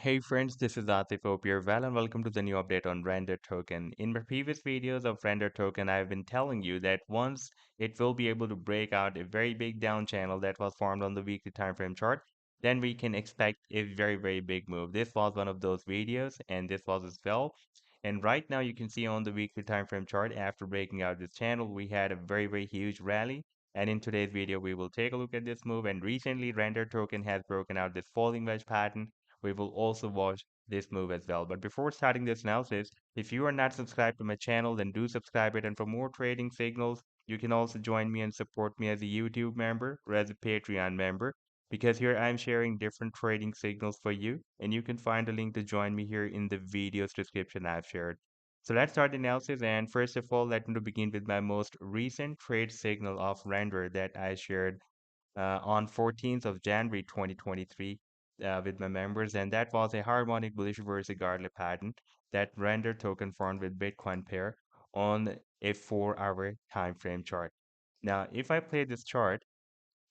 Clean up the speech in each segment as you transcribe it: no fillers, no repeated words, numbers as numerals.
Hey friends, this is Atif. Hope you're well and welcome to the new update on Render Token. In my previous videos of Render Token, I've been telling you that once it will be able to break out a very big down channel that was formed on the weekly time frame chart, then we can expect a very big move. This was one of those videos and this was as well. And right now you can see on the weekly time frame chart after breaking out this channel, we had a very huge rally. And in today's video, we will take a look at this move. And recently, Render Token has broken out this falling wedge pattern. We will also watch this move as well. But before starting this analysis, if you are not subscribed to my channel, then do subscribe it. And for more trading signals, you can also join me and support me as a YouTube member or as a Patreon member. Because here I'm sharing different trading signals for you, and you can find a link to join me here in the video's description I've shared. So let's start the analysis. And first of all, let me begin with my most recent trade signal of render that I shared on 14th of January 2023 with my members, and that was a harmonic bullish reversal garlic pattern that render token formed with Bitcoin pair on a 4-hour time frame chart. Now, if I play this chart,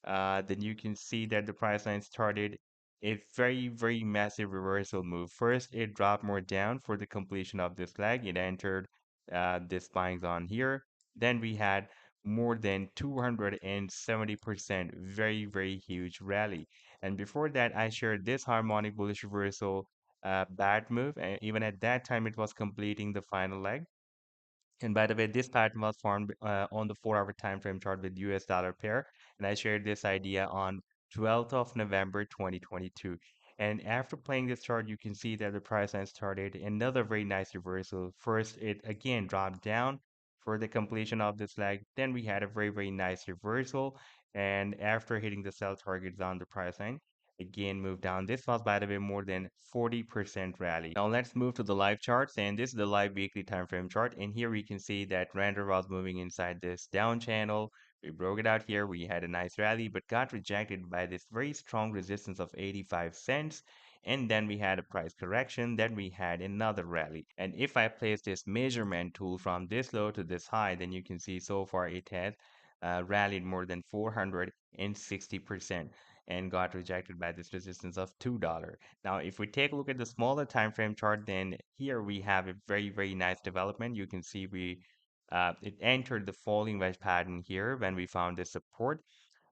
then you can see that the price line started a very massive reversal move. First, it dropped more down for the completion of this leg. It entered this buying zone here. Then we had more than 270% very huge rally. And before that, I shared this harmonic bullish reversal bad move. And even at that time, it was completing the final leg. And by the way, this pattern was formed on the 4-hour time frame chart with US dollar pair. And I shared this idea on 12th of November 2022. And after playing this chart, you can see that the price line started another very nice reversal. First, it again dropped down for the completion of this leg. Then we had a very nice reversal. And after hitting the sell targets on the price line, again moved down. This was, by the way, more than 40% rally. Now let's move to the live charts, and this is the live weekly time frame chart. And here we can see that render was moving inside this down channel. We broke it out here. We had a nice rally, but got rejected by this very strong resistance of 85 cents. And then we had a price correction. Then we had another rally. And if I place this measurement tool from this low to this high, then you can see so far it has rallied more than 460% and got rejected by this resistance of $2. Now, if we take a look at the smaller time frame chart, then here we have a very nice development. You can see it entered the falling wedge pattern here when we found this support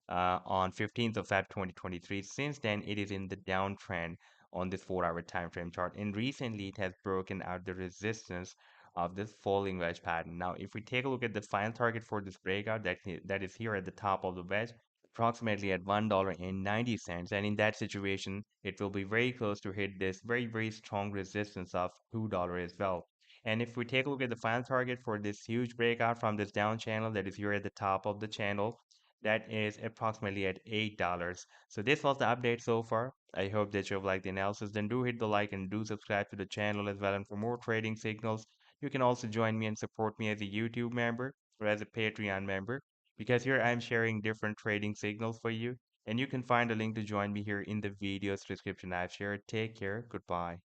on 15th of Feb 2023. Since then, it is in the downtrend on this 4-hour time frame chart. And recently, it has broken out the resistance of this falling wedge pattern. Now, if we take a look at the final target for this breakout, that is here at the top of the wedge, approximately at $1.90. And in that situation, it will be very close to hit this very strong resistance of $2 as well. And if we take a look at the final target for this huge breakout from this down channel that is here at the top of the channel, that is approximately at $8. So this was the update so far. I hope that you've liked the analysis. Then do hit the like and do subscribe to the channel as well. And for more trading signals, you can also join me and support me as a YouTube member or as a Patreon member, because here I'm sharing different trading signals for you. And you can find a link to join me here in the video's description I've shared. Take care. Goodbye.